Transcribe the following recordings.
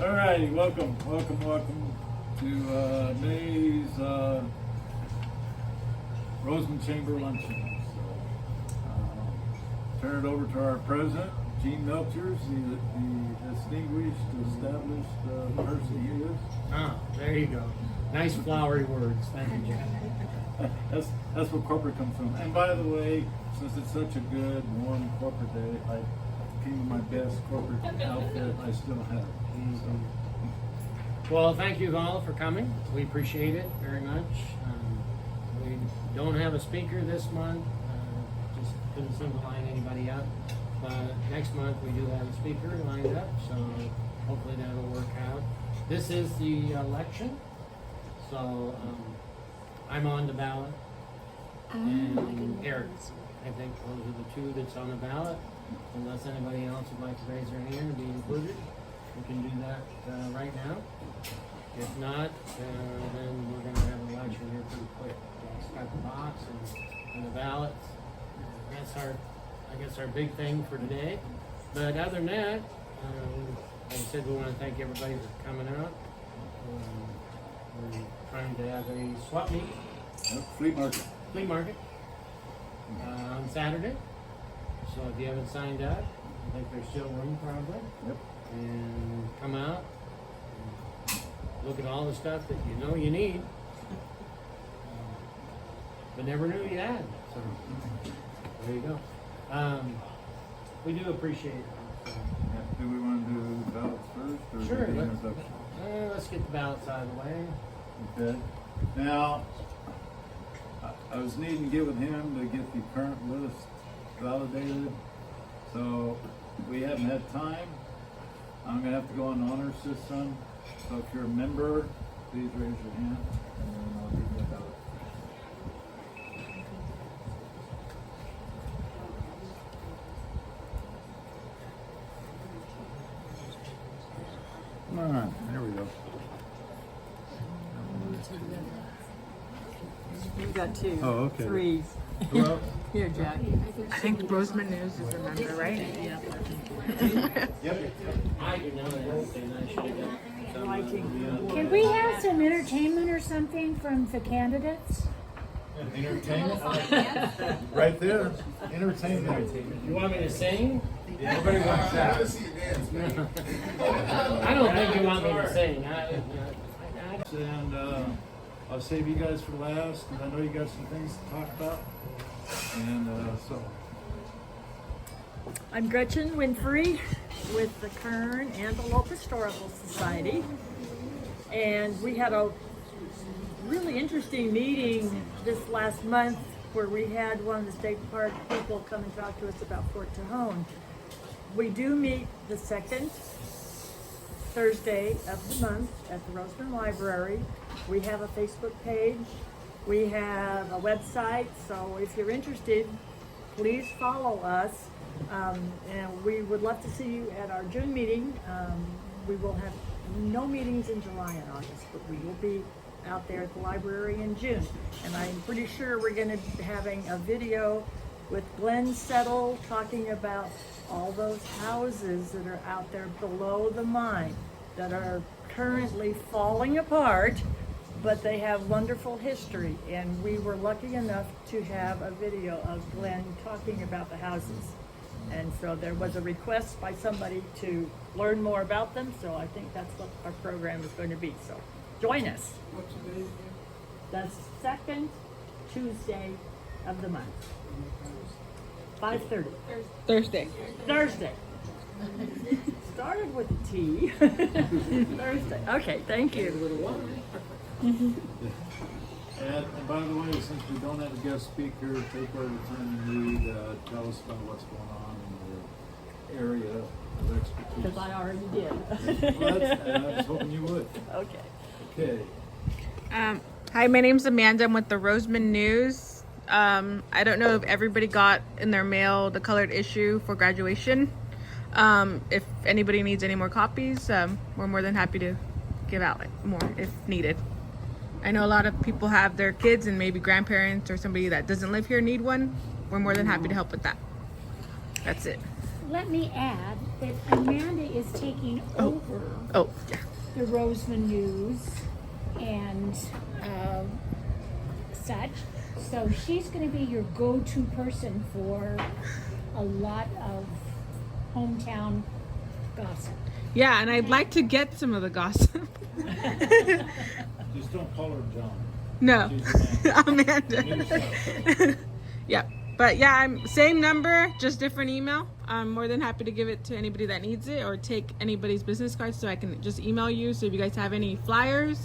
All righty, welcome to May's Roseman Chamber Luncheon. So, turn it over to our president, Gene Melchers, the distinguished, established person he is. Ah, there you go. Nice flowery words. Thank you, Jack. That's where corporate comes from. And by the way, since it's such a good, warm corporate day, I came in my best corporate outfit I still have. Well, thank you all for coming. We appreciate it very much. We don't have a speaker this month. Just couldn't single line anybody up. But next month we do have a speaker lined up, so hopefully that'll work out. This is the election, so I'm on the ballot, and Eric. I think those are the two that's on the ballot. Unless anybody else would like to raise their hand and be included, we can do that right now. If not, then we're going to have an election here pretty quick. Got the box and the ballots. That's our big thing for today. But other than that, like I said, we want to thank everybody for coming out. We're trying to have a swap meet. Yep, flea market. On Saturday. So if you haven't signed up, I think there's still room probably. Yep. And come out, and look at all the stuff that you know you need, but never knew you had. So there you go. We do appreciate it. So, Do we want to do the ballots first? Or sure, do the introduction? let's get the ballots out of the way. Okay. Now, I was needing to get with him to get the current list validated. So we haven't had time. I'm gonna have to go on the honor system. So if you're a member, please raise your hand, and then I'll give you a ballot. Come on, there we go. You got two. Oh, okay. Three. Well, Here, Jack. I think Roseman News is a member, right? yep. I do know that, and I should have done. Can we have some entertainment or something from the candidates? Entertainment. Right there. Entertainment. You want me to sing? Nobody wants that. I don't think you want me to sing. And I'll save you guys for last, and I know you got some things to talk about. And so. I'm Gretchen Winfrey with the Kern Antelope Historical Society. And we had a really interesting meeting this last month where we had one of the state park people come and talk to us about Fort Tejon. We do meet the second Thursday of the month at the Roseman Library. We have a Facebook page. We have a website. So if you're interested, please follow us. And we would love to see you at our June meeting. We will have no meetings in July and August, but we will be out there at the library in June. And I'm pretty sure we're going to be having a video with Glenn Settle talking about all those houses that are out there below the mine that are currently falling apart, but they have wonderful history. And we were lucky enough to have a video of Glenn talking about the houses. And so there was a request by somebody to learn more about them, so I think that's what our program is going to be. So join us. What's the date? The second Tuesday of the month. 5:30. Thursday. Thursday. Started with a T. Thursday. Okay, thank you. And by the way, since we don't have a guest speaker, take whatever time you need. Tell us about what's going on in your area of expertise. Because I already did. Well, I was hoping you would. Okay. Okay. Hi, my name's Amanda. I'm with the Roseman News. I don't know if everybody got in their mail the colored issue for graduation. If anybody needs any more copies, we're more than happy to give out more if needed. I know a lot of people have their kids and maybe grandparents or somebody that doesn't live here need one. We're more than happy to help with that. That's it. let me add that Amanda is taking over Oh, yeah. the Roseman News and such. So she's going to be your go-to person for a lot of hometown gossip. Yeah, and I'd like to get some of the gossip. Just don't call her John. No, She's Amanda. Amanda. Yeah, but yeah, I'm same number, just different email. I'm more than happy to give it to anybody that needs it, or take anybody's business cards so I can just email you. So if you guys have any flyers,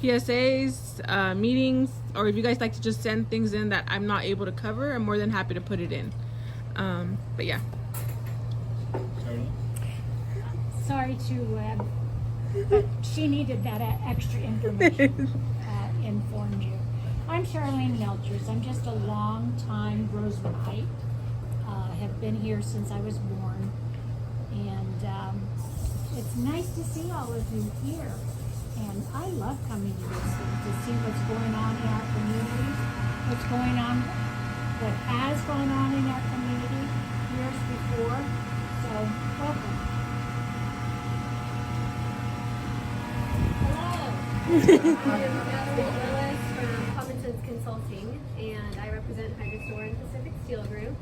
PSAs, meetings, or if you guys like to just send things in that I'm not able to cover, I'm more than happy to put it in. But yeah. Sorry to, but she needed that extra information informed you. I'm Charlene Melchers. I'm just a long-time Rosemanite. Have been here since I was born, and it's nice to see all of you here. And I love coming to this thing to see what's going on in our community, what's going on, what has gone on in our community years before. So welcome. Hello. I'm Natalie Willis from Common Sense Consulting, and I represent Hydrostore and Pacific Steel Group.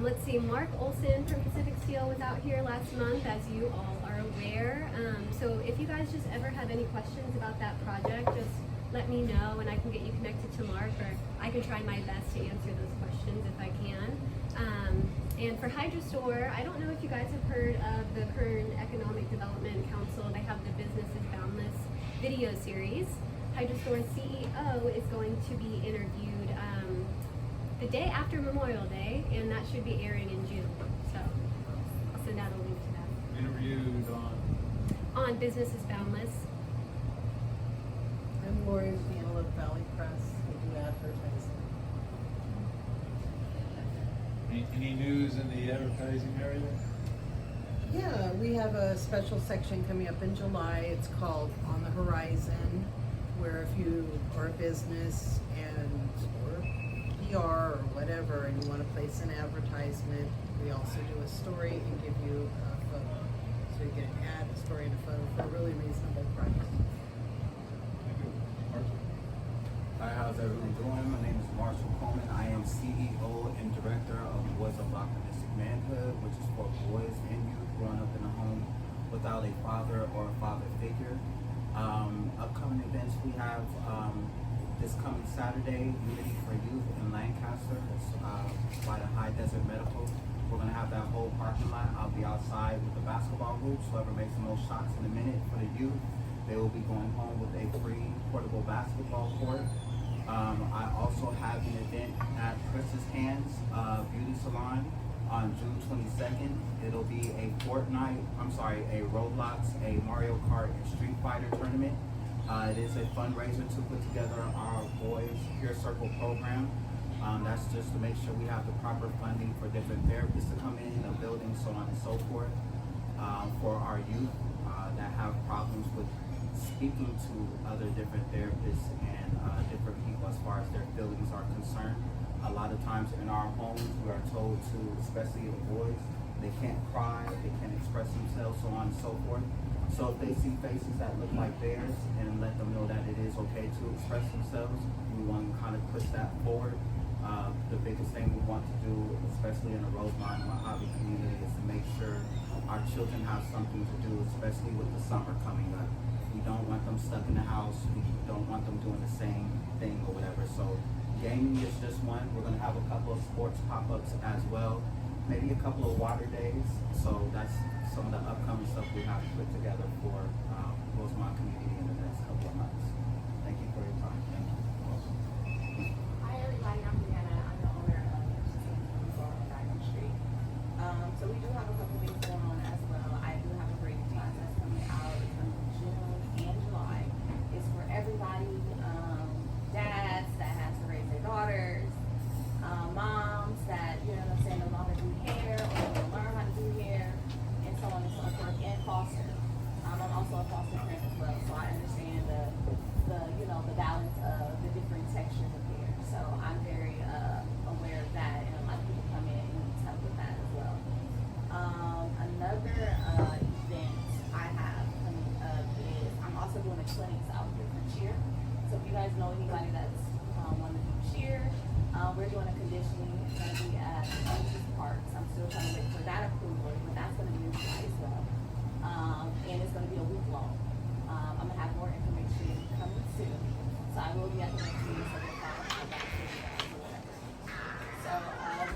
Let's see, Mark Olson from Pacific Steel was out here last month, as you all are aware. So if you guys just ever have any questions about that project, just let me know and I can get you connected to Mark, or I can try my best to answer those questions if I can. And for Hydrostore, I don't know if you guys have heard of the Kern Economic Development Council. They have the Business is Boundless video series. Hydrostore's CEO is going to be interviewed the day after Memorial Day, and that should be airing in June. So I'll send out a link to that. Interviewed on. On Business is Boundless. I'm Lori with the Antelope Valley Press. We do advertising. Any news in the advertising area? Yeah, we have a special section coming up in July. It's called On the Horizon, where if you are a business or PR or whatever, and you want to place an advertisement, we also do a story and give you a photo. So you get an ad, a story, and a photo for a really reasonable price. Hi, how's everyone doing? My name is Marshall Coleman. I am CEO and Director of Boys of Optimistic Manhood, which is for boys and youth growing up in a home without a father or a father figure. Upcoming events we have this coming Saturday, Unity for Youth in Lancaster. It's by the High Desert Medical. We're going to have that whole parking lot. I'll be outside with the basketball hoops. Whoever makes the most shots in a minute for the youth, they will be going home with a free portable basketball court. I also have an event at Chris's Hands Beauty Salon on June 22nd. It'll be a a Roblox, a Mario Kart, and Street Fighter tournament. It is a fundraiser to put together our Boys Peer Circle program. That's just to make sure we have the proper funding for different therapists to come in, a building, so on and so forth. For our youth that have problems with speaking to other different therapists and different people as far as their feelings are concerned. A lot of times in our homes, we are told to, especially the boys, they can't cry, they can't express themselves, so on and so forth. So if they see faces that look like theirs, and let them know that it is okay to express themselves, we want to kind of push that forward. The biggest thing we want to do, especially in the Rosemont Mojave community, is to make sure our children have something to do, especially with the summer coming up. We don't want them stuck in the house. We don't want them doing the same thing or whatever. So gaming is just one. We're going to have a couple of sports pop-ups as well. Maybe a couple of water days. So that's some of the upcoming stuff we have to put together for Rosemont community in the next couple of months. Thank you for your time. Thank you. Hi everybody, I'm Deanna. I'm the owner of Bar on Diamond Street. So we do have a couple things going on as well. I do have a great class that's coming out in June and July. It's for everybody, dads that have to raise their daughters, moms that, you know what I'm saying, no longer do hair or learn how to do hair, and so on and so forth, and foster. I'm also a foster parent as well, so I understand the balance of the different textures of hair. So I'm very other event I have coming up is I'm also doing a clinics out here for cheer. So if you guys know anybody that's want to do cheer, we're doing a conditioning. It's going to be at Ocean Parks. I'm still trying to wait for that approval, but that's going to be in July as well. And it's going to be a week long. I'm going to have more information coming soon. So I will be at the next meeting, so we'll talk about it or whatever. So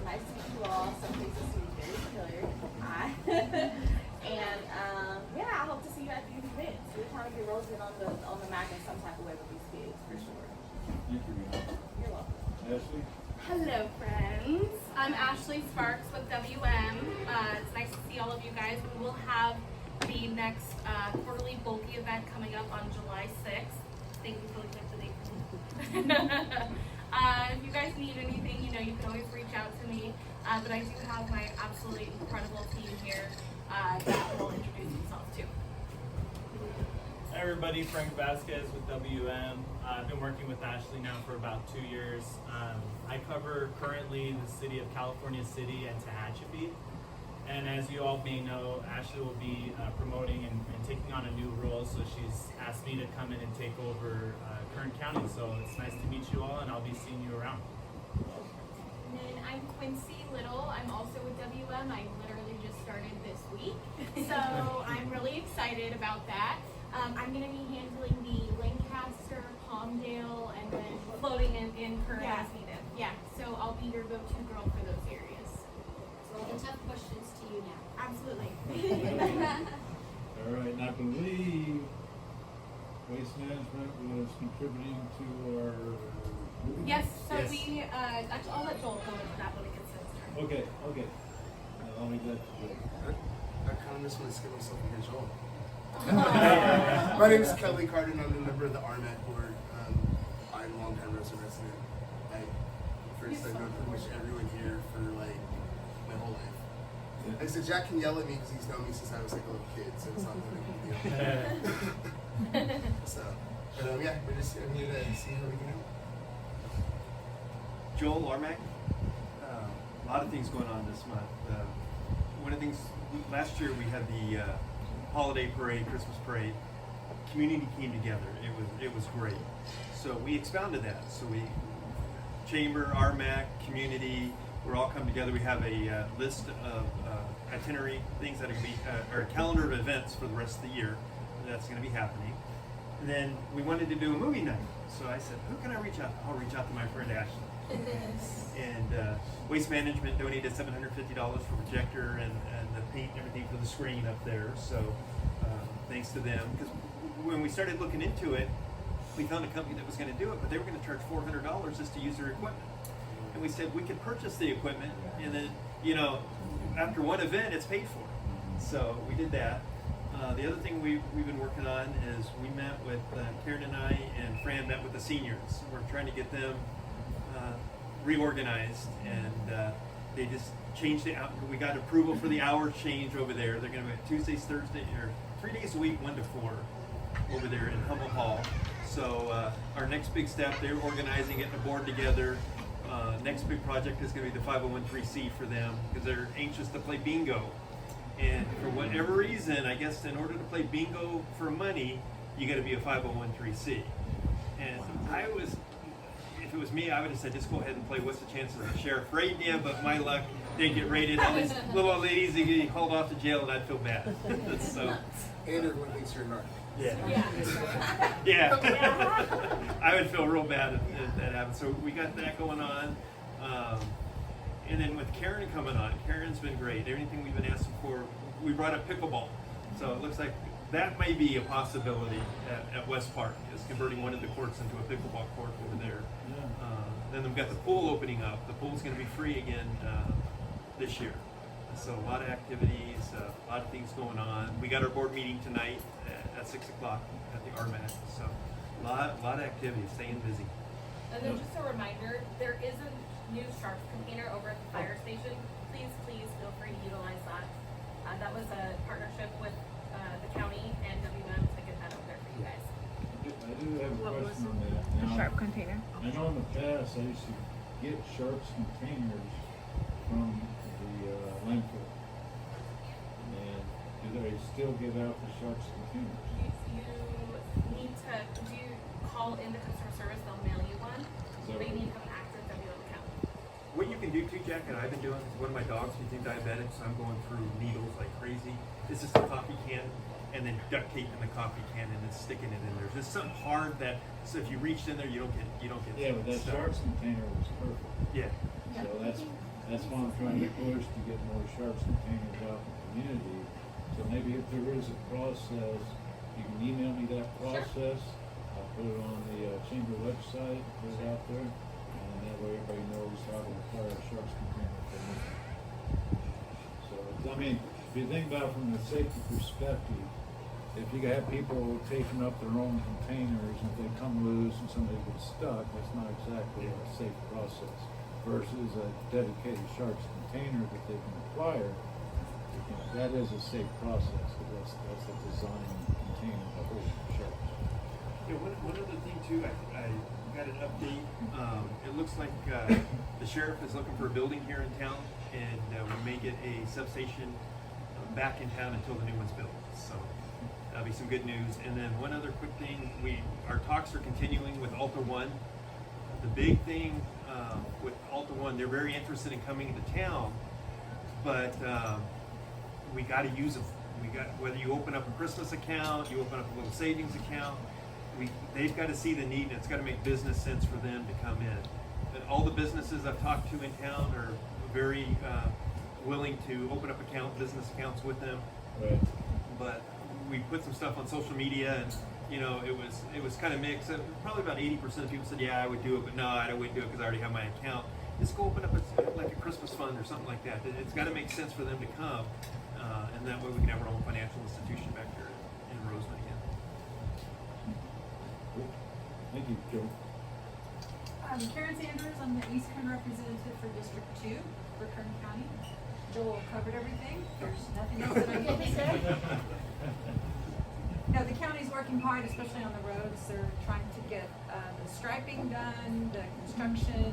nice to meet you all. Some places seem very familiar. Hi. And yeah, I hope to see you at these events. We're trying to get Roseman on the map in some type of way with these kids, for sure. Thank you, Rihanna. You're welcome. Ashley? Hello, friends. I'm Ashley Sparks with WM. It's nice to see all of you guys. We will have the next quarterly bulky event coming up on July 6th. Thank you for looking at the date. If you guys need anything, you know, you can always reach out to me. But I do have my absolutely incredible team here that will introduce themselves too. Hi everybody, Frank Vasquez with WM. I've been working with Ashley now for about 2 years. I cover currently the city of California City and Tehachapi. And as you all may know, Ashley will be promoting and taking on a new role, so she's asked me to come in and take over Kern County. So it's nice to meet you all, and I'll be seeing you around. And then I'm Quincy Little. I'm also with WM. I literally just started this week. So I'm really excited about that. I'm going to be handling the Lancaster, Palmdale, and then floating in Kern as needed. Yeah, so I'll be your go-to girl for those areas. So all the tough questions to you now. Absolutely. All right, and I believe Waste Management was contributing to our. Yes, so we, actually, I'll let Joel go into that when it gets to his turn. Okay. I'll leave that to Joe. I kind of just want to skip myself and hear Joel. My name is Kelly Carter, and I'm a member of the RMAT board. I'm a long-time resident. I've known pretty much everyone here for like my whole life. And so Jack can yell at me because he's known me since I was like a little kid, so it's not that big a deal. So, but yeah, I'm here to see how we can help. Joel Larmack. A lot of things going on this month. One of the things, last year we had the holiday parade, Christmas parade. Community came together. It was great. So we expounded that. So we, Chamber, RMAC, community, we're all come together. We have a list of itinerary things that are going to be, or a calendar of events for the rest of the year that's going to be happening. And then we wanted to do a movie night. So I said, who can I reach out to? I'll reach out to my friend Ashley. And Waste Management donated $750 for projector and the paint and everything for the screen up there. So thanks to them. Because when we started looking into it, we found a company that was going to do it, but they were going to charge $400 just to use their equipment. And we said we could purchase the equipment, and then, you know, after one event, it's paid for. So we did that. The other thing we've been working on is we met with Karen and I, and Fran met with the seniors. We're trying to get them reorganized, and they just changed it out. We got approval for the hours change over there. They're going to be Tuesdays, Thursdays, or 3 days a week, 1 to 4, over there in Humboldt Hall. So our next big step, they're organizing, getting a board together. Next big project is going to be the 501(c) for them, because they're anxious to play bingo. And for whatever reason, I guess in order to play bingo for money, you got to be a 501(c). And I was, if it was me, I would have said, just go ahead and play. What's the chances of the sheriff raiding you? But my luck, they get raided. All these little old ladies, they get hauled off to jail, and I'd feel bad. So. And everyone thinks you're a narc. Yeah. I would feel real bad if that happened. So we got that going on. And then with Karen coming on, Karen's been great. Everything we've been asking for, we brought up pickleball. So it looks like that may be a possibility at West Park, is converting one of the courts into a pickleball court over there. Then we've got the pool opening up. The pool's going to be free again this year. So a lot of activities, a lot of things going on. We got our board meeting tonight at 6 o'clock at the RMAC. So a lot of activities, staying busy. And then just a reminder, there is a new sharp container over at the fire station. Please feel free to utilize that. That was a partnership with the county and WM to get that over there for you guys. I do have a question on that. A Now, sharp container. I know in the past I used to get Sharps containers from the landfill. And they still give out the sharks containers. You need to call in the customer service, they'll mail you one, that but you right? need to have an active WM account. What you can do too, Jack, and I've been doing, is one of my dogs became diabetic, so I'm going through needles like crazy. It's just a coffee can, and then duct tape in the coffee can, and then sticking it in there. There's something hard that, so if you reached in there, you don't get Yeah, but that stuck. sharks container was perfect. Yeah. So that's why I'm trying to push to get more sharks containers out in the community. So maybe if there is a process, you can email me that process. I'll put it on the chamber website, put it out there, and that way everybody knows how to acquire a sharks container if they need it. So, I mean, if you think about it from the safety perspective, if you have people taking up their own containers and if they come loose and somebody gets stuck, that's not exactly a safe process. Versus a dedicated sharks container that they can acquire, that is a safe process. That's a design container that holds sharks. Yeah, one other thing too, I got an update. It looks like the sheriff is looking for a building here in town, and we may get a substation back in town until the new one's built. So that'll be some good news. And then one other quick thing, our talks are continuing with Alta One. The big thing with Alta One, they're very interested in coming into town, but we got to use them. Whether you open up a Christmas account, you open up a little savings account, they've got to see the need, and it's got to make business sense for them to come in. And all the businesses I've talked to in town are very willing to open up business accounts with them. Right. But we put some stuff on social media, and it was kind of mixed. Probably about 80% of people said, yeah, I would do it, but no, I wouldn't do it because I already have my account. Just go open up like a Christmas fund or something like that. It's got to make sense for them to come, and that way we can have our own financial institution back here in Roseman again. Cool. Thank you, Joe. Karen Sanders, I'm the East Kern representative for District 2 for Kern County. Joel covered everything. There's nothing else that I need to say. No, the county's working hard, especially on the roads. They're trying to get the striping done, the construction,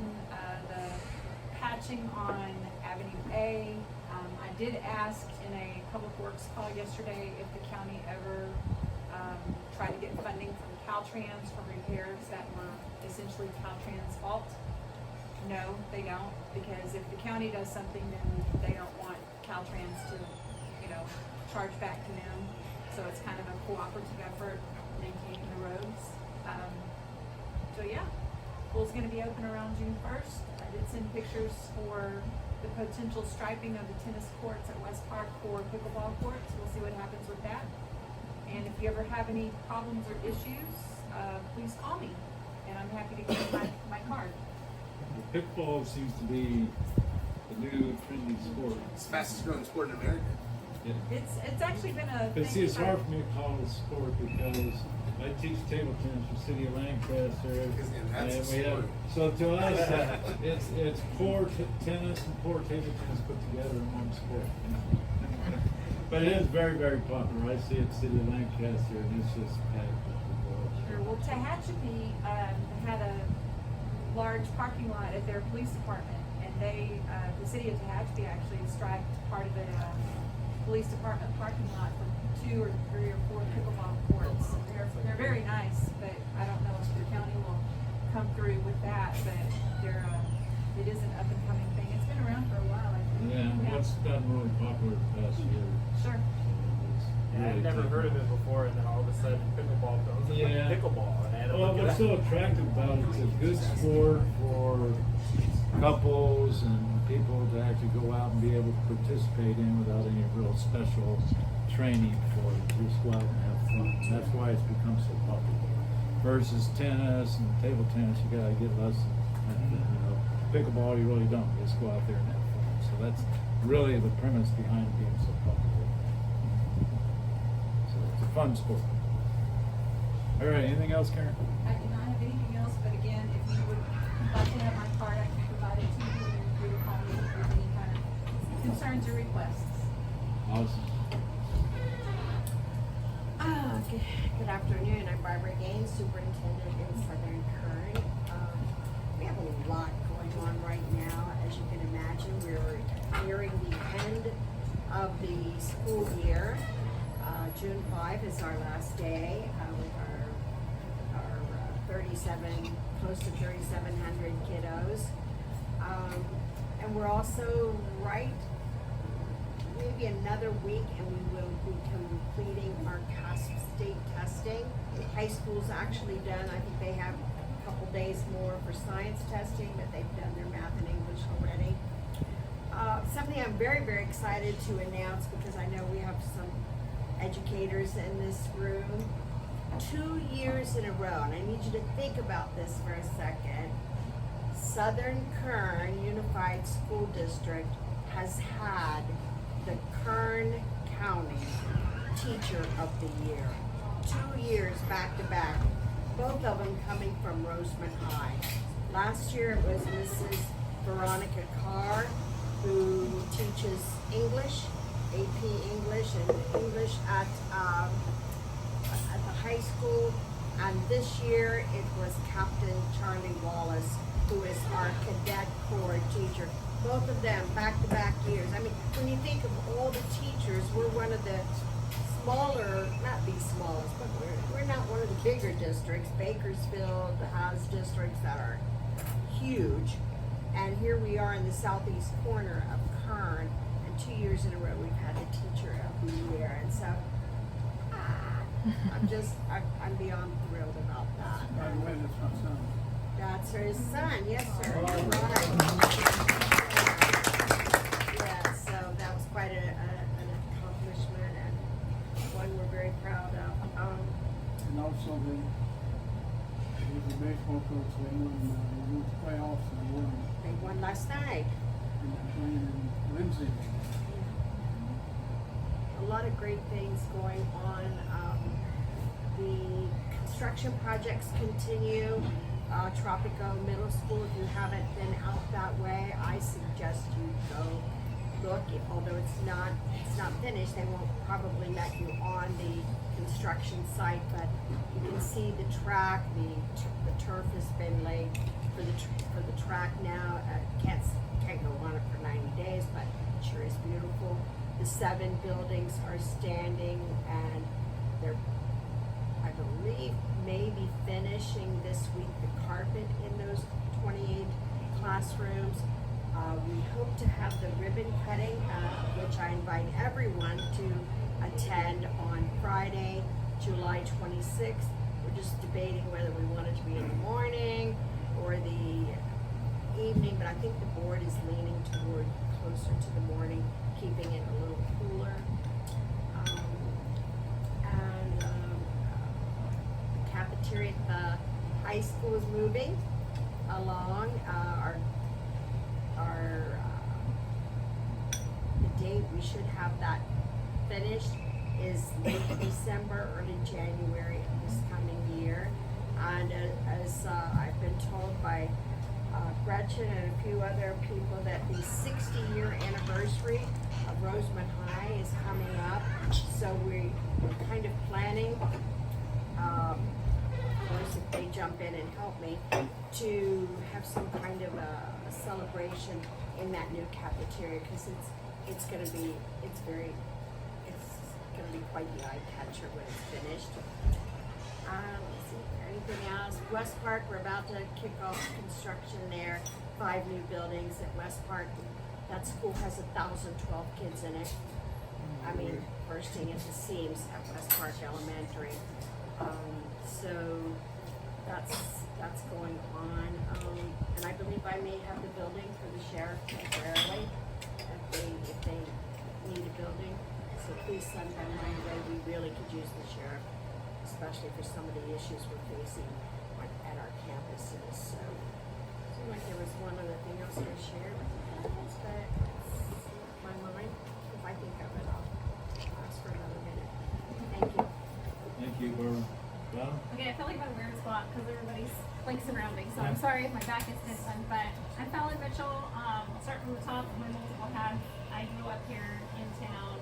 the patching on Avenue A. I did ask in a public works call yesterday if the county ever tried to get funding from Caltrans for repairs that were essentially Caltrans' fault. No, they don't, because if the county does something, then they don't want Caltrans to, charge back to them. So it's kind of a cooperative effort maintaining the roads. So yeah, pool's gonna be open around June 1st. I did send pictures for the potential striping of the tennis courts at West Park for pickleball courts. We'll see what happens with that. And if you ever have any problems or issues, please call me, and I'm happy to give you my card. The pickleball seems to be the new trendy sport. It's the fastest growing sport in America. Yeah. It's actually been a But thing see, it's for- hard for me to call it a sport because I teach table tennis for City of Lancaster, that's and a we have, sport. so to us, it's poor tennis and poor table tennis put together in one sport. But it is very, very popular. I see it City of Lancaster, and it's just packed with people. Sure. Well, Tehachapi had a large parking lot at their police department, and the city of Tehachapi actually striped part of the police department parking lot for 2 or 3 or 4 pickleball courts. They're very nice, but I don't know if the county will come through with that. But it is an up and coming thing. It's been around for a while, I think. Yeah, it's gotten really popular the past year. Sure. Yeah, I'd never heard of it before, and then all of a sudden pickleball comes with Yeah. pickleball, and I had to Well, look what's it so up. attractive about it, it's a good sport for couples and people to actually go out and be able to participate in without any real special training for it. Just go out and have fun. And that's why it's become so popular. Versus tennis and table tennis, you gotta get lessons. And, pickleball, you really don't. You just go out there and have fun. So that's really the premise behind it being so popular. So it's a fun sport. All right, anything else, Karen? I do not have anything else, but again, if you would like to have my card, I can provide it to you, and you're free to call me with any kind of concerns or requests. Awesome. Good afternoon. I'm Barbara Gaines, Superintendent in Southern Kern. We have a lot going on right now. As you can imagine, we're nearing the end of the school year. June 5 is our last day with our 37, close to 3,700 kiddos. And we're also maybe another week and we will be completing our CASP state testing. High school's actually done. I think they have a couple days more for science testing, but they've done their math and English already. Something I'm very, very excited to announce, because I know we have some educators in this room. 2 years in a row, and I need you to think about this for a second. Southern Kern Unified School District has had the Kern County Teacher of the Year. 2 years back to back, both of them coming from Roseman High. Last year it was Mrs. Veronica Carr, who teaches English, AP English and English at the high school. And this year it was Captain Charlie Wallace, who is our cadet corps teacher. Both of them back-to-back years. I mean, when you think of all the teachers, we're one of the smaller, not the smallest, but we're not one of the bigger districts. Bakersfield has districts that are huge. And here we are in the southeast corner of Kern, and 2 years in a row we've had the Teacher of the Year. And so I'm beyond thrilled about that. By the way, that's my son. That's his son, yes, sir. Right. Yeah, so that was quite an accomplishment and one we're very proud of. And also he was a baseball coach. They won the playoffs and they won last night. And they're playing in Lindsay. A lot of great things going on. The construction projects continue. Tropico Middle School, if you haven't been out that way, I suggest you go look. Although it's not finished, they won't probably let you on the construction site, but you can see the track. The turf has been laid for the track now. Can't go on it for 90 days, but it sure is beautiful. The 7 buildings are standing, and they're, I believe, maybe finishing this week the carpet in those 28 classrooms. We hope to have the ribbon cutting, which I invite everyone to attend on Friday, July 26th. We're just debating whether we want it to be in the morning or the evening, but I think the board is leaning toward closer to the morning, keeping it a little cooler. Cafeteria at the high school is moving along. The date we should have that finished is late December, early January of this coming year. And as I've been told by Gretchen and a few other people, that the 60-year anniversary of Roseman High is coming up. So we're kind of planning, of course, if they jump in and help me, to have some kind of a celebration in that new cafeteria, because it's going to be quite the eye catcher when it's finished. Let's see, anything else? West Park, we're about to kick off construction there. 5 new buildings at West Park. That school has 1,012 kids in it. I mean, bursting at the seams at West Park Elementary. So that's going on. And I believe I may have the building for the sheriff temporarily if they need a building. So please send them my way. We really could use the sheriff, especially for some of the issues we're facing at our campuses. So it seemed like there was one other thing else to share with you guys, but it's my mind. If I think of it, I'll ask for another minute. Thank you. Thank you, Barbara. Donna? Okay, I feel like I'm in a weird spot because everybody's like surrounding, so I'm sorry if my back is distant, but I'm Fallon Mitchell. I'll start from the top of my multiple hats. I grew up here in town.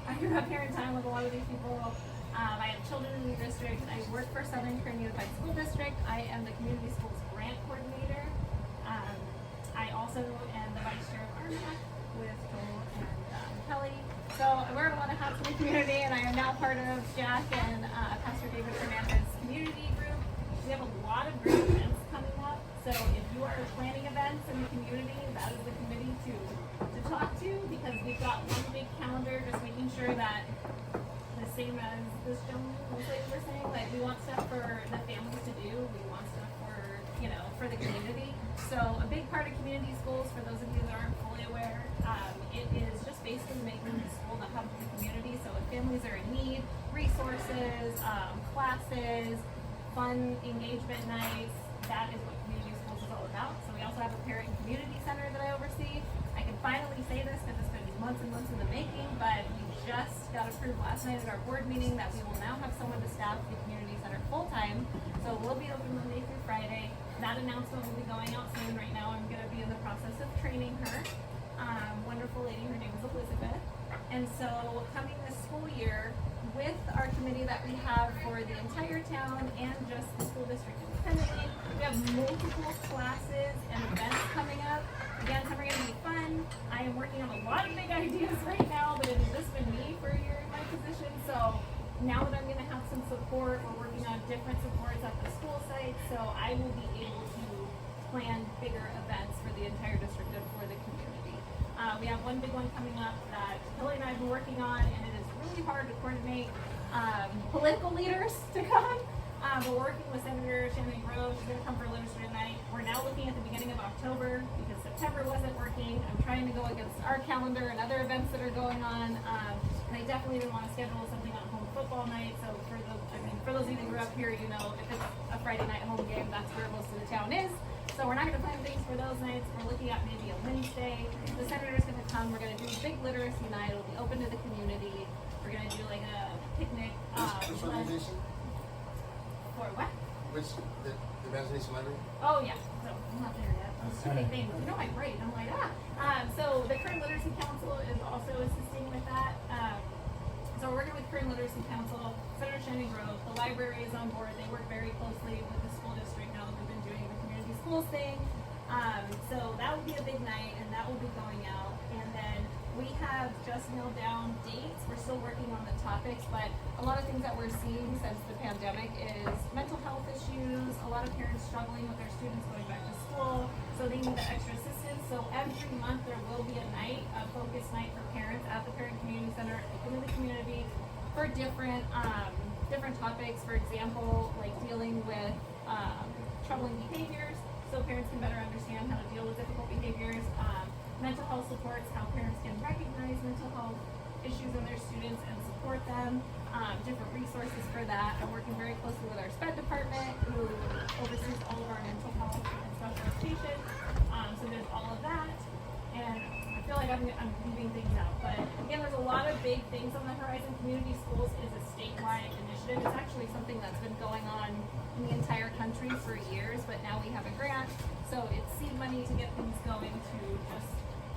I grew up here in town with a lot of these people. I have children in the district. I work for Southern Kern Unified School District. I am the community schools grant coordinator. I also am the vice chair of RMAC with Joel and Kelly. So I wear a lot of hats in the community, and I am now part of Jack and Pastor David Fernandez's community group. We have a lot of great events coming up, so if you are planning events in the community, that is the committee to talk to, because we've got one big calendar, just making sure that the same as this gentleman was saying, like we want stuff for the families to do, we want stuff for, you know, for the community. So a big part of community schools, for those of you that aren't fully aware, it is just basically making the school the hub of the community. So if families are in need, resources, classes, fun engagement nights, that is what community schools is all about. So we also have a parent and community center that I oversee. I can finally say this because it's been months and months in the making, but we just got approved last night at our board meeting that we will now have someone to staff the community center full time. So we'll be open Monday through Friday. That announcement will be going out soon. Right now I'm going to be in the process of training her. Wonderful lady, her name is Elizabeth. And so coming this school year, with our committee that we have for the entire town and just the school district independently, we have multiple classes and events coming up. Again, some are going to be fun. I am working on a lot of big ideas right now, but it has just been me for a year in my position. So now that I'm going to have some support, we're working on different supports at the school site, so I will be able to plan bigger events for the entire district and for the community. We have one big one coming up that Billy and I have been working on, and it is really hard to coordinate political leaders to come. We're working with Senator Shannon Grove. She's going to come for Literature Night. We're now looking at the beginning of October because September wasn't working. I'm trying to go against our calendar and other events that are going on. And I definitely didn't want to schedule something on home football night. So for those of you that grew up here, you know, if it's a Friday night home game, that's where most of the town is. So we're not going to plan things for those nights. We're looking at maybe a Wednesday. The senator's going to come. We're going to do a big literacy night. It'll be open to the community. We're going to do like a picnic. Which organization? For what? Which, the Imagination Library? Oh yeah, so I'm not there yet. Too many things. You know my brain. I'm like, so the Kern Literacy Council is also assisting with that. So we're working with Kern Literacy Council, Senator Shannon Grove. The library is on board. They work very closely with the school district now that we've been doing the community schools thing. So that will be a big night, and that will be going out. And then we have just nailed down dates. We're still working on the topics, but a lot of things that we're seeing since the pandemic is mental health issues, a lot of parents struggling with their students going back to school, so they need the extra assistance. So every month there will be a night, a focus night for parents at the Parent Community Center, open to the community for different topics. For example, like dealing with troubling behaviors, so parents can better understand how to deal with difficult behaviors. Mental health supports, how parents can recognize mental health issues in their students and support them. Different resources for that. I'm working very closely with our SPED department, who oversees all of our mental health and special education. So there's all of that. And I feel like I'm leaving things out. But again, there's a lot of big things on the horizon. Community schools is a statewide initiative. It's actually something that's been going on in the entire country for years, but now we have a grant. So it's seed money to get things going to just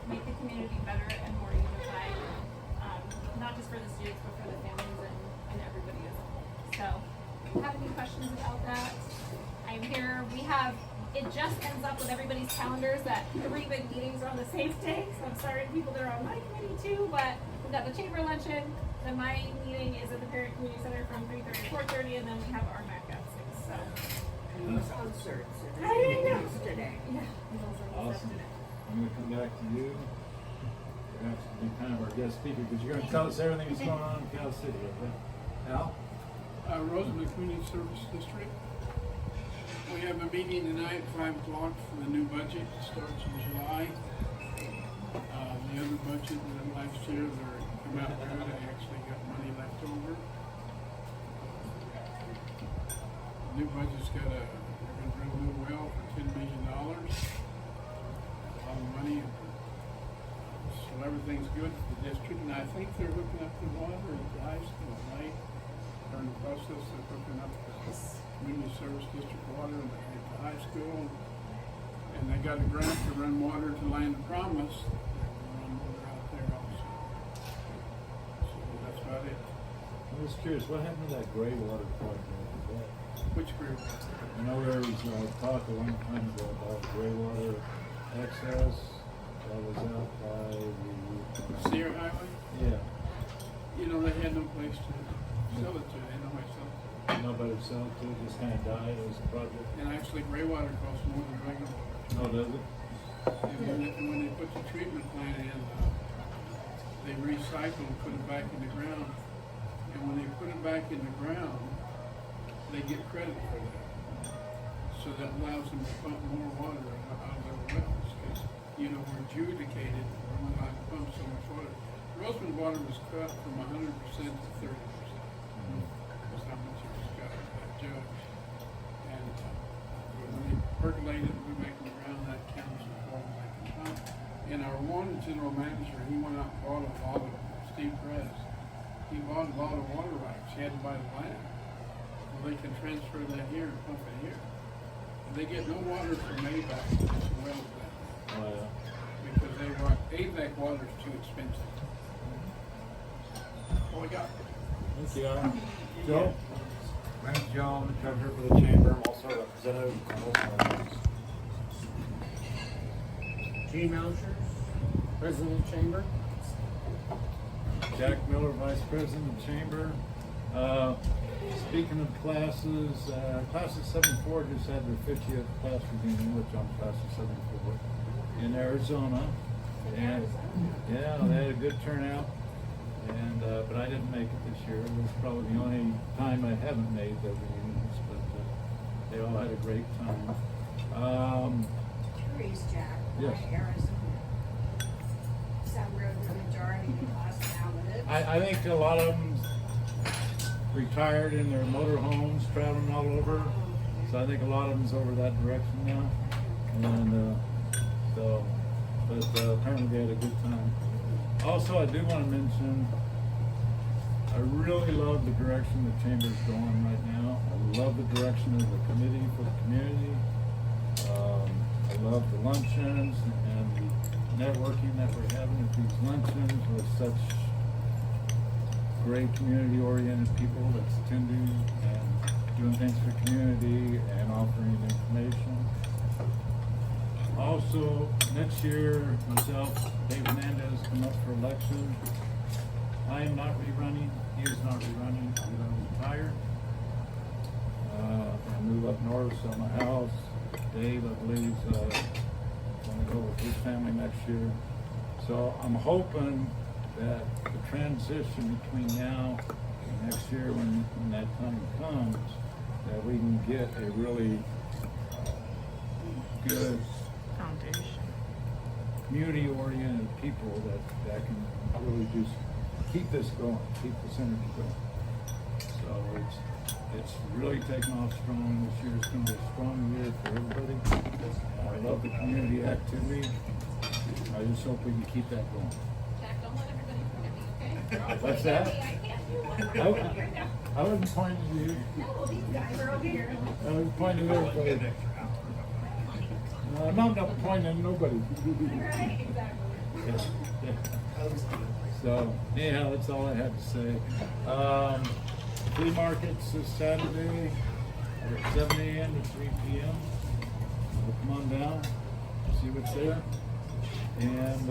make the community better and more unified, not just for the students, but for the families and everybody as a whole. So, have any questions about that? I'm here. It just ends up with everybody's calendars that 3 big meetings are on the same day. So I'm sorry to people that are on my committee too, but we've got the chamber luncheon. Then my meeting is at the Parent Community Center from 3:30 to 4:30, and then we have our MAC at 6. So. Concerts. I know. Yesterday. Yeah. Awesome. I'm going to come back to you. You're going to have to be kind of our guest speaker because you're going to tell us everything that's going on in Cal City, okay? Al? Roseland Community Service District. We have a meeting tonight at 5 o'clock for the new budget. It starts in July. The other budget that last year, they're come out good. I actually got money left over. The new budget's got they're going to drill a new well for $10 million. A lot of money. So everything's good for the district, and I think they're hooking up the water at the high school tonight. They're in the process of hooking up the community service district water at the high school. And they got a grant to run water to Land of Promise. They're run water out there also. So that's about it. I'm just curious, what happened to that gray water project? Which group? I know there was talk a long time ago about gray water access that was out by the Sear Highway? Yeah. you know, they had no place to sell it to, they had nobody to sell it to. Nobody would sell it to, it just kinda died as a project. And actually, gray water costs more than regular water. Oh, does it? And when they put the treatment plant in, they recycle and put it back in the ground. And when they put it back in the ground, they get credit for that. So that allows them to pump more water out of their wells, because, you know, we're adjudicated, we're only allowed to pump so much water. Roseman water was cut from 100% to 30%. That's how much it was cut by that judge. And when they percolate it, we make the ground, that counts as water they can pump. And our water general manager, he went out and bought a lot of, Steve Press, he bought a lot of water rights. He had to buy the land. So they can transfer that here and pump it here. And they get no water from AVAC, it's well back. Oh, yeah. Because AVAC water is too expensive. All I got. Thank you, Al. Joe? My name's Joe, I'm the treasurer for the chamber, I'm also a representative of Carlos. Gene Melchers, President of Chamber. Jack Miller, Vice President of Chamber. Speaking of classes, class of 74 just had their 50th class reunion, which I'm class of 74, in Arizona. And yeah, they had a good turnout. And but I didn't make it this year. It was probably the only time I haven't made the reunions, but they all had a great time. Curious, Jack. Yes. Why Arizona? Is that where the majority of the class now lives? I think a lot of them retired in their motorhomes, traveling all over. So I think a lot of them's over that direction now. And but apparently they had a good time. Also, I do want to mention, I really love the direction the chamber's going right now. I love the direction of the committee for the community. I love the luncheons and the networking that we're having at these luncheons with such great community-oriented people that's attending and doing things for the community and offering information. Also, next year, myself, Dave Hernandez, come up for election. I am not rerunning. He is not rerunning. I'm going to retire. I move up north, sell my house. Dave, I believe, is going to go with his family next year. So I'm hoping that the transition between now and next year, when that time comes, that we can get a really good Foundation. community-oriented people that can really just keep this going, keep this energy going. So it's really taken off strong. This year is going to be a strong year for everybody. I love the community activity. I just hope we can keep that going. Jack, don't let everybody point at me, okay? What's that? I can't do one. I wasn't pointing to you. No, these guys are over here. I was pointing at everybody. I'm not pointing at nobody. Right, exactly. So, anyhow, that's all I had to say. Flea markets this Saturday at 7 a.m. to 3 p.m. So come on down, see what's there. And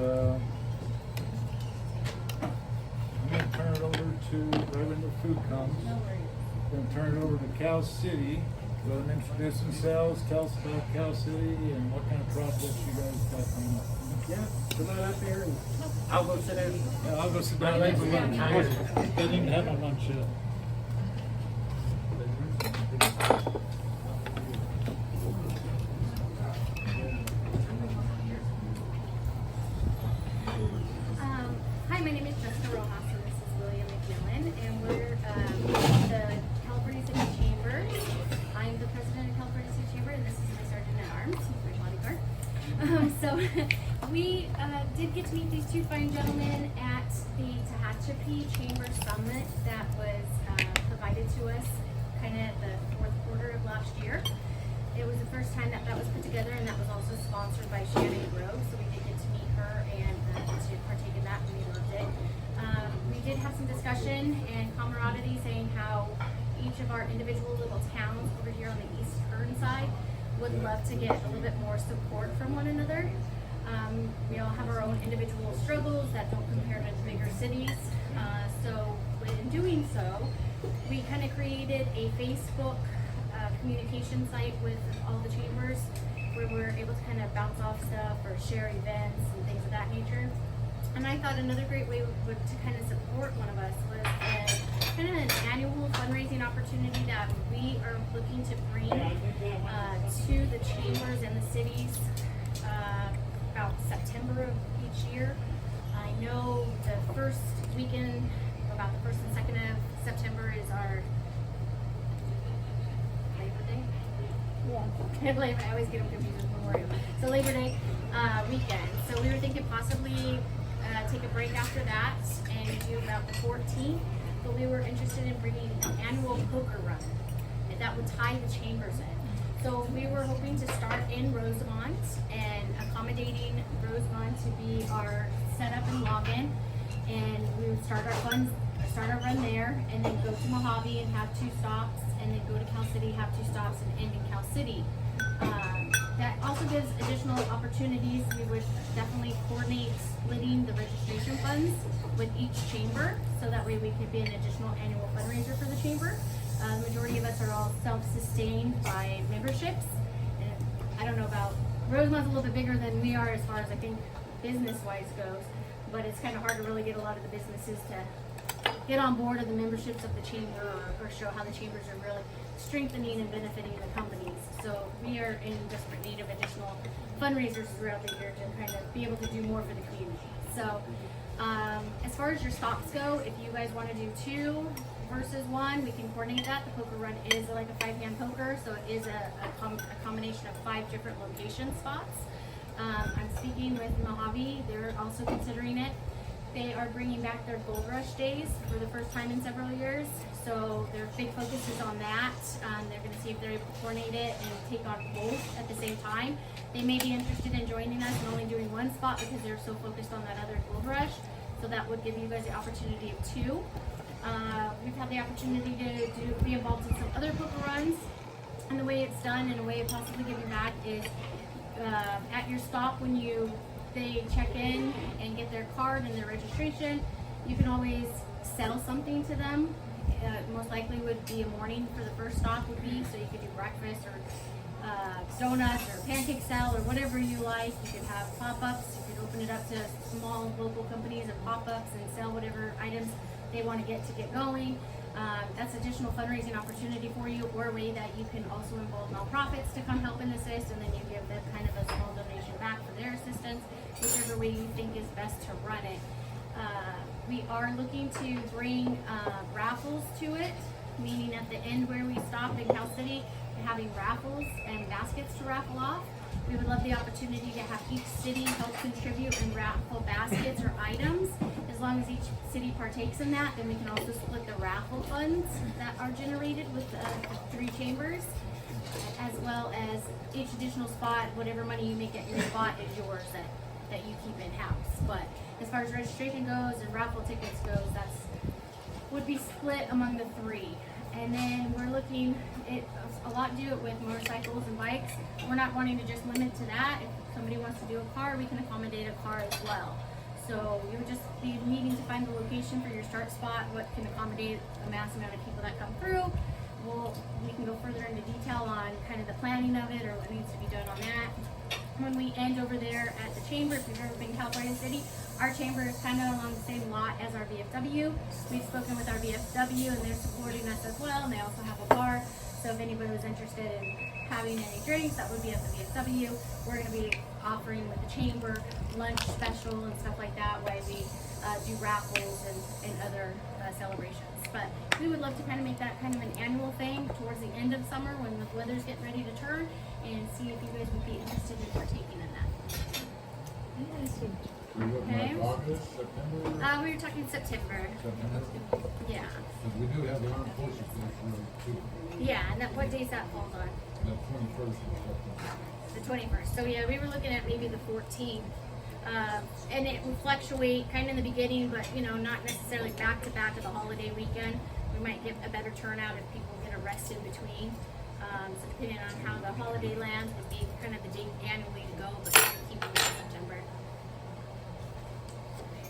I'm going to turn it over to, right when the food comes, I'm going to turn it over to Cal City. Let them introduce themselves, tell us about Cal City and what kind of projects you guys got coming up. Yeah, come on up here and I'll go sit down. Yeah, I'll go sit down. My legs are getting tired. They didn't even have my lunch yet. Hi, my name is Jessica Rojas and this is William McMillan, and we're the California City Chamber. I'm the president of California City Chamber, and this is my sergeant at arms, he's my bodyguard. So we did get to meet these two fine gentlemen at the Tehachapi Chamber Summit that was provided to us kind of at the fourth quarter of last year. It was the first time that was put together, and that was also sponsored by Shannon Grove, so we did get to meet her and to partake in that, and we loved it. We did have some discussion and camaraderie saying how each of our individual little towns over here on the East Kern side would love to get a little bit more support from one another. We all have our own individual struggles that don't compare to the bigger cities. So doing so, we kind of created a Facebook communication site with all the chambers where we're able to kind of bounce off stuff or share events and things of that nature. And I thought another great way to kind of support one of us was kind of an annual fundraising opportunity that we are looking to bring to the chambers and the cities about September of each year. I know the first weekend, about the 1st and 2nd of September is our Labor Day. Yeah. I always get them confused with Memorial. So Labor Day weekend. So we were thinking possibly take a break after that and do about the 14th. But we were interested in bringing an annual poker run, and that would tie the chambers in. So we were hoping to start in Rosemont and accommodating Rosemont to be our setup and login, and we would start our run there, and then go to Mojave and have 2 stops, and then go to Cal City, have 2 stops, and end in Cal City. That also gives additional opportunities. We would definitely coordinate splitting the registration funds with each chamber, so that way we could be an additional annual fundraiser for the chamber. The majority of us are all self-sustained by memberships. And I don't know about, Rosemont's a little bit bigger than we are as far as I think business-wise goes, but it's kind of hard to really get a lot of the businesses to get on board of the memberships of the chamber or show how the chambers are really strengthening and benefiting the companies. So we are in desperate need of additional fundraisers throughout the year to kind of be able to do more for the community. So as far as your stops go, if you guys want to do 2 versus 1, we can coordinate that. The poker run is like a 5-hand poker, so it is a combination of 5 different location spots. I'm speaking with Mojave. They're also considering it. They are bringing back their Gold Rush days for the first time in several years. So their big focus is on that. They're going to see if they're able to coordinate it and take on both at the same time. They may be interested in joining us and only doing 1 spot because they're so focused on that other Gold Rush. So that would give you guys the opportunity of 2. We've had the opportunity to be involved in some other poker runs. And the way it's done and a way of possibly giving back is at your stop when they check in and get their card and their registration, you can always sell something to them. Most likely would be a morning for the first stop would be, so you could do breakfast or donuts or pancake sell or whatever you like. You could have pop-ups, you could open it up to small local companies and pop-ups and sell whatever items they want to get going. That's additional fundraising opportunity for you, or a way that you can also involve nonprofits to come help and assist, and then you give them kind of a small donation back for their assistance, whichever way you think is best to run it. We are looking to bring raffles to it, meaning at the end where we stop in Cal City, having raffles and baskets to raffle off. We would love the opportunity to have each city help contribute and raffle baskets or items. As long as each city partakes in that, then we can also split the raffle funds that are generated with the 3 chambers, as well as each additional spot, whatever money you make at your spot is yours that you keep in-house. But as far as registration goes and raffle tickets goes, that's would be split among the 3. And then we're looking, a lot do it with motorcycles and bikes. We're not wanting to just limit to that. If somebody wants to do a car, we can accommodate a car as well. So you would just be needing to find the location for your start spot, what can accommodate a mass amount of people that come through. We can go further into detail on kind of the planning of it or what needs to be done on that. When we end over there at the chamber, if you've ever been to California City, our chamber is kind of along the same lot as our VFW. We've spoken with our VFW and they're supporting us as well, and they also have a bar. So if anybody was interested in having any drinks, that would be at the VFW. We're going to be offering with the chamber lunch special and stuff like that, while we do raffles and other celebrations. But we would love to kind of make that kind of an annual thing towards the end of summer when the weather's getting ready to turn, and see if you guys would be interested in partaking in that. Okay. August, September? We were talking September. Yeah. Because we do have the armed forces too. Yeah, and what days that falls on? The 21st of September. The 21st. So yeah, we were looking at maybe the 14th. And it will fluctuate kind of in the beginning, but not necessarily back to back of the holiday weekend. We might get a better turnout if people get a rest in between. So depending on how the holiday lands would be kind of the date annually to go, but we're keeping it in September.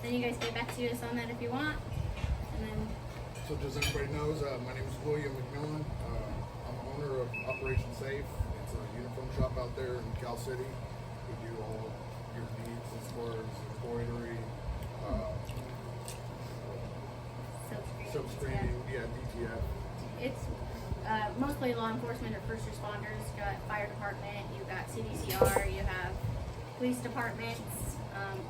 Then you guys get back to us on that if you want. And then So just everybody knows, my name is William McMillan. I'm the owner of Operation Safe. It's a uniform shop out there in Cal City. We do all your needs as far as embroidery, silk screening, yeah, DTF. It's mostly law enforcement or first responders. You got fire department, you got CDCR, you have police departments,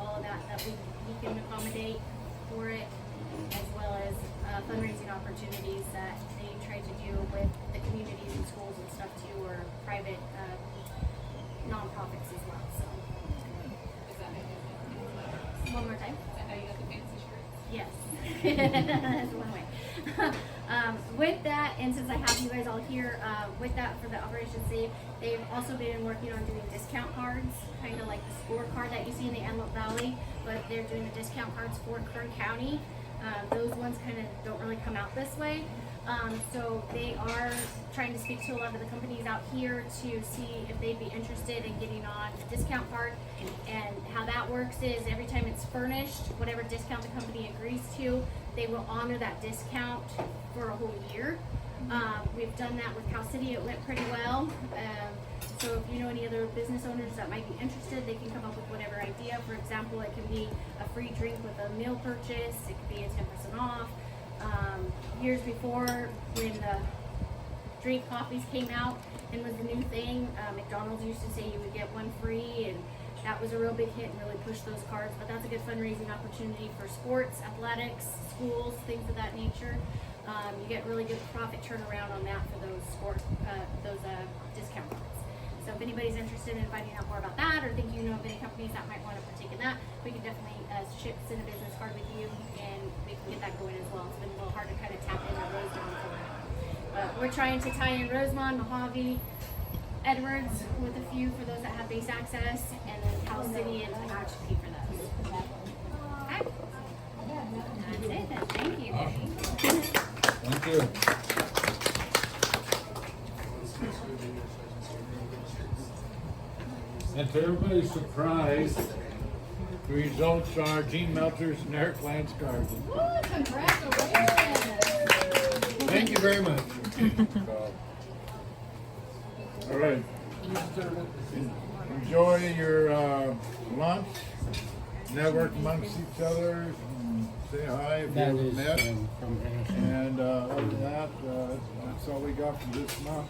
all of that we can accommodate for it, as well as fundraising opportunities that they try to do with the communities and schools and stuff too, or private nonprofits as well. So, one more time. Is that how you got the fancy shirts? Yes, that's one way. With that, and since I have you guys all here, with that for the Operation Save, they've also been working on doing discount cards, kind of like the scorecard that you see in the Antelope Valley, but they're doing the discount cards for Kern County. Those ones kind of don't really come out this way. So they are trying to speak to a lot of the companies out here to see if they'd be interested in getting on the discount card. And how that works is every time it's furnished, whatever discount the company agrees to, they will honor that discount for a whole year. We've done that with Cal City. It went pretty well. So if you know any other business owners that might be interested, they can come up with whatever idea. For example, it can be a free drink with a meal purchase. It could be a 10% off. Years before, when the drink coffees came out and was the new thing, McDonald's used to say you would get one free, and that was a real big hit and really pushed those cards. But that's a good fundraising opportunity for sports, athletics, schools, things of that nature. You get really good profit turnaround on that for those discount cards. So if anybody's interested in finding out more about that, or think you know of any companies that might want to partake in that, we can definitely send a business card with you, and we can get that going as well. It's been a little hard to kind of tap into Rosemont for that. But we're trying to tie in Rosemont, Mojave, Edwards with a few for those that have base access, and then Cal City and Tehachapi for those. Okay. That's it then. Thank you. Thank you. And to everybody's surprise, the results are Gene Melters and Eric Lansgard. Congratulations! Thank you very much. All right. Enjoy your lunch. Network amongst each other. And say hi if you That haven't is met. from Harrison. And other than that, that's all we got for this month.